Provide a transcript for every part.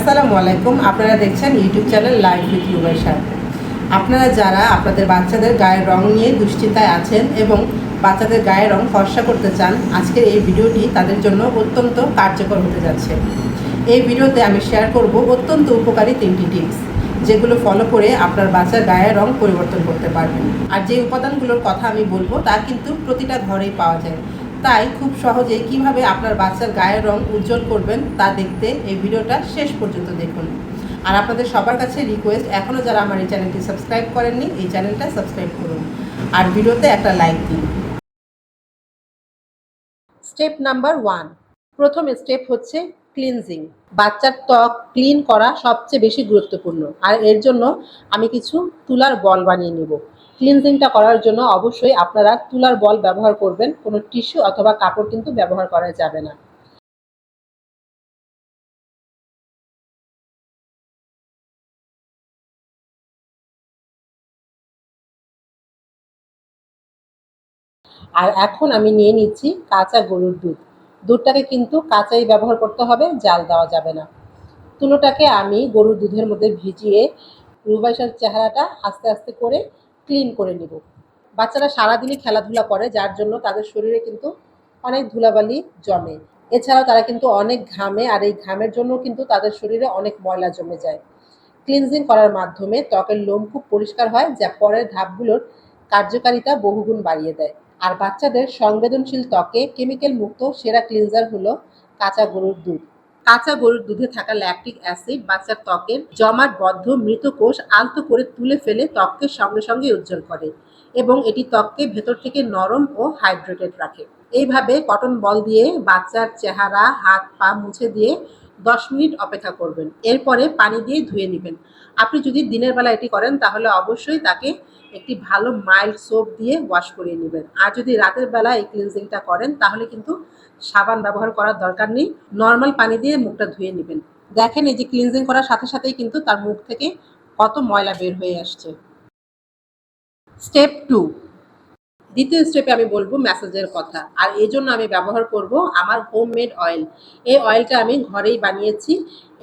আসসালামু আলাইকুম। আপনারা দেখছেন ইউটিউব চ্যানেল লাইভ উইথ রুবাইশা। আপনারা যারা আপনাদের বাচ্চাদের গায়ের রং নিয়ে দুশ্চিন্তায় আছেন এবং বাচ্চাদের গায়ের রং ফর্সা করতে চান, আজকের এই ভিডিওটি তাদের জন্য অত্যন্ত কার্যকর হতে যাচ্ছে। এই ভিডিওতে আমি শেয়ার করব অত্যন্ত উপকারী 3টি টিপস, যেগুলো ফলো করে আপনার বাচ্চার গায়ের রং পরিবর্তন করতে পারবেন। আর যে উপাদানগুলোর কথা আমি বলবো তা কিন্তু প্রতিটা ঘরেই পাওয়া যায়। তাই খুব সহজেই কিভাবে আপনার বাচ্চার গায়ের রং উজ্জ্বল করবেন তা দেখতে এই ভিডিওটা শেষ পর্যন্ত দেখুন। আর আপনাদের সবার কাছে রিকোয়েস্ট, এখনও যারা আমার এই চ্যানেলটি সাবস্ক্রাইব করেননি, এই চ্যানেলটা সাবস্ক্রাইব করুন আর ভিডিওতে একটা লাইক দিন। স্টেপ নাম্বার 1, প্রথম স্টেপ হচ্ছে ক্লিনজিং। বাচ্চার ত্বক ক্লিন করা সবচেয়ে বেশি গুরুত্বপূর্ণ, আর এর জন্য আমি কিছু তুলার বল বানিয়ে নেব। ক্লিনজিংটা করার জন্য অবশ্যই আপনারা তুলার বল ব্যবহার করবেন, কোনো টিস্যু অথবা কাপড় কিন্তু ব্যবহার করা যাবে না। আর এখন আমি নিয়ে নিচ্ছি কাঁচা গরুর দুধ। দুধটাকে কিন্তু কাঁচাই ব্যবহার করতে হবে, জাল দেওয়া যাবে না। তুলোটাকে আমি গরুর দুধের মধ্যে ভিজিয়ে রুবাইশার চেহারাটা আস্তে আস্তে করে ক্লিন করে নেব। বাচ্চারা সারাদিনই খেলাধুলা করে, যার জন্য তাদের শরীরে কিন্তু অনেক ধুলাবালি জমে। এছাড়াও তারা কিন্তু অনেক ঘামে, আর এই ঘামের জন্য কিন্তু তাদের শরীরে অনেক ময়লা জমে যায়। ক্লিনজিং করার মাধ্যমে ত্বকের লোম খুব পরিষ্কার হয়, যা পরের ধাপগুলোর কার্যকারিতা বহুগুণ বাড়িয়ে দেয়। আর বাচ্চাদের সংবেদনশীল ত্বকে কেমিক্যাল মুক্ত সেরা ক্লিনজার হলো কাঁচা গরুর দুধ। কাঁচা গরুর দুধে থাকা ল্যাকটিক অ্যাসিড বাচ্চার ত্বকের জমাট বদ্ধ মৃত কোষ আলতো করে তুলে ফেলে ত্বককে সঙ্গে সঙ্গে উজ্জ্বল করে, এবং এটি ত্বককে ভেতর থেকে নরম ও হাইড্রেটেড রাখে। এইভাবে কটন বল দিয়ে বাচ্চার চেহারা, হাত পা মুছে দিয়ে 10 মিনিট অপেক্ষা করবেন। এরপরে পানি দিয়ে ধুয়ে নেবেন। আপনি যদি দিনের বেলা এটি করেন তাহলে অবশ্যই তাকে একটি ভালো মাইল্ড সোপ দিয়ে ওয়াশ করিয়ে নেবেন। আর যদি রাতের বেলা এই ক্লিনজিংটা করেন তাহলে কিন্তু সাবান ব্যবহার করার দরকার নেই, নর্মাল পানি দিয়ে মুখটা ধুয়ে নেবেন। দেখেন, এই যে ক্লিনজিং করার সাথে সাথেই কিন্তু তার মুখ থেকে কত ময়লা বের হয়ে আসছে। স্টেপ 2, দ্বিতীয় স্টেপে আমি বলবো ম্যাসাজের কথা, আর এই জন্য আমি ব্যবহার করব আমার হোমমেড অয়েল। এই অয়েলটা আমি ঘরেই বানিয়েছি।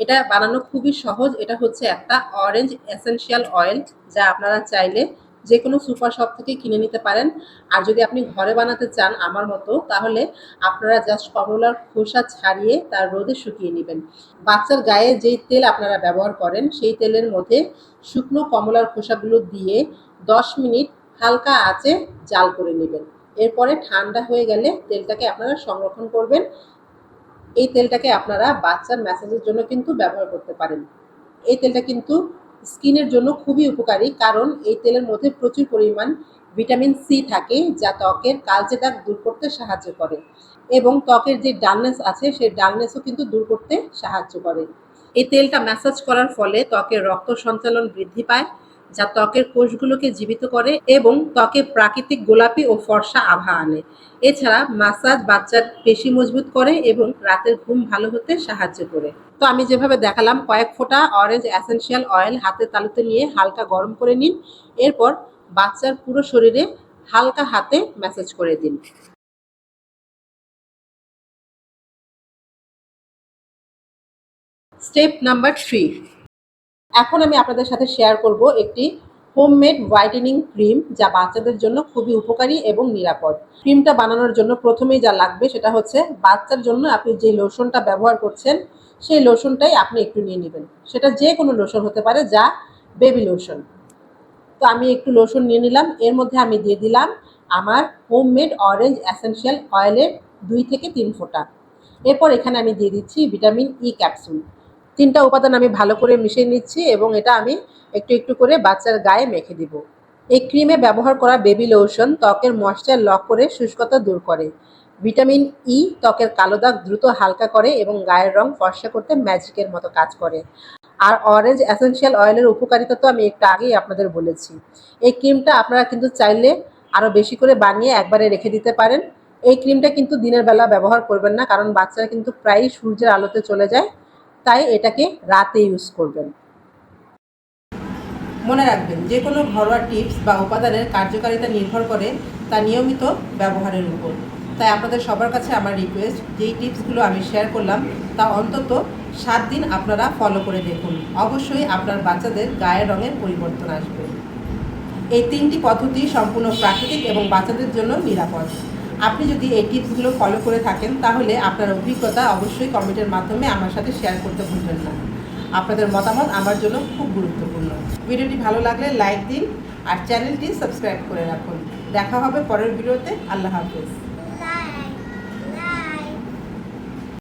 এটা বানানো খুবই সহজ। এটা হচ্ছে একটা অরেঞ্জ এসেনশিয়াল অয়েল, যা আপনারা চাইলে যে কোনো সুপার শপ থেকে কিনে নিতে পারেন। আর যদি আপনি ঘরে বানাতে চান আমার মতো, তাহলে আপনারা জাস্ট কমলার খোসা ছাড়িয়ে তার রোদে শুকিয়ে নেবেন। বাচ্চার গায়ে যেই তেল আপনারা ব্যবহার করেন সেই তেলের মধ্যে শুকনো কমলার খোসাগুলো দিয়ে 10 মিনিট হালকা আঁচে জাল করে নেবেন। এরপরে ঠান্ডা হয়ে গেলে তেলটাকে আপনারা সংরক্ষণ করবেন। এই তেলটাকে আপনারা বাচ্চার ম্যাসাজের জন্য কিন্তু ব্যবহার করতে পারেন। এই তেলটা কিন্তু স্কিনের জন্য খুবই উপকারী, কারণ এই তেলের মধ্যে প্রচুর পরিমাণ ভিটামিন সি থাকে, যা ত্বকের কালচে দাগ দূর করতে সাহায্য করে, এবং ত্বকের যে ডালনেস আছে সেই ডালনেসও কিন্তু দূর করতে সাহায্য করে। এই তেলটা ম্যাসাজ করার ফলে ত্বকের রক্ত সঞ্চালন বৃদ্ধি পায়, যা ত্বকের কোষগুলোকে জীবিত করে এবং ত্বকে প্রাকৃতিক গোলাপি ও ফর্সা আভা আনে। এছাড়া মাসাজ বাচ্চার পেশি মজবুত করে এবং রাতের ঘুম ভালো হতে সাহায্য করে। তো আমি যেভাবে দেখালাম, কয়েক ফোঁটা অরেঞ্জ এসেনশিয়াল অয়েল হাতের তালুতে নিয়ে হালকা গরম করে নিন। এরপর বাচ্চার পুরো শরীরে হালকা হাতে ম্যাসাজ করে দিন। স্টেপ নাম্বার 3, এখন আমি আপনাদের সাথে শেয়ার করব একটি হোমমেড হোয়াইটেনিং ক্রিম, যা বাচ্চাদের জন্য খুবই উপকারী এবং নিরাপদ। ক্রিমটা বানানোর জন্য প্রথমেই যা লাগবে সেটা হচ্ছে, বাচ্চার জন্য আপনি যে লোশনটা ব্যবহার করছেন সেই লোশনটাই আপনি একটু নিয়ে নেবেন। সেটা যে কোনো লোশন হতে পারে, যা বেবি লোশন। তো আমি একটু লোশন নিয়ে নিলাম। এর মধ্যে আমি দিয়ে দিলাম আমার হোমমেড অরেঞ্জ এসেনশিয়াল অয়েলের 2 থেকে 3 ফোঁটা। এরপর এখানে আমি দিয়ে দিচ্ছি ভিটামিন ই ক্যাপসুল। 3টা উপাদান আমি ভালো করে মিশিয়ে নিচ্ছি, এবং এটা আমি একটু একটু করে বাচ্চার গায়ে মেখে দিব। এই ক্রিমে ব্যবহার করা বেবি লোশন ত্বকের ময়েশ্চার লক করে শুষ্কতা দূর করে। ভিটামিন ই ত্বকের কালো দাগ দ্রুত হালকা করে এবং গায়ের রং ফর্সা করতে ম্যাজিকের মতো কাজ করে। আর অরেঞ্জ এসেনশিয়াল অয়েলের উপকারিতা তো আমি একটু আগেই আপনাদের বলেছি। এই ক্রিমটা আপনারা কিন্তু চাইলে আরও বেশি করে বানিয়ে একবারে রেখে দিতে পারেন। এই ক্রিমটা কিন্তু দিনের বেলা ব্যবহার করবেন না, কারণ বাচ্চারা কিন্তু প্রায়ই সূর্যের আলোতে চলে যায়। তাই এটাকে রাতে ইউজ করবেন। মনে রাখবেন, যে কোনো ঘরোয়া টিপস বা উপাদানের কার্যকারিতা নির্ভর করে তা নিয়মিত ব্যবহারের উপর। তাই আপনাদের সবার কাছে আমার রিকোয়েস্ট, যেই টিপসগুলো আমি শেয়ার করলাম তা অন্তত 7 দিন আপনারা ফলো করে দেখুন, অবশ্যই আপনার বাচ্চাদের গায়ের রঙের পরিবর্তন আসবে। এই 3টি পদ্ধতি সম্পূর্ণ প্রাকৃতিক এবং বাচ্চাদের জন্য নিরাপদ। আপনি যদি এই টিপসগুলো ফলো করে থাকেন তাহলে আপনার অভিজ্ঞতা অবশ্যই কমেন্টের মাধ্যমে আমার সাথে শেয়ার করতে ভুলবেন না। আপনাদের মতামত আমার জন্য খুব গুরুত্বপূর্ণ। ভিডিওটি ভালো লাগলে লাইক দিন আর চ্যানেলটি সাবস্ক্রাইব করে রাখুন। দেখা হবে পরের ভিডিওতে। আল্লাহ হাফেজ।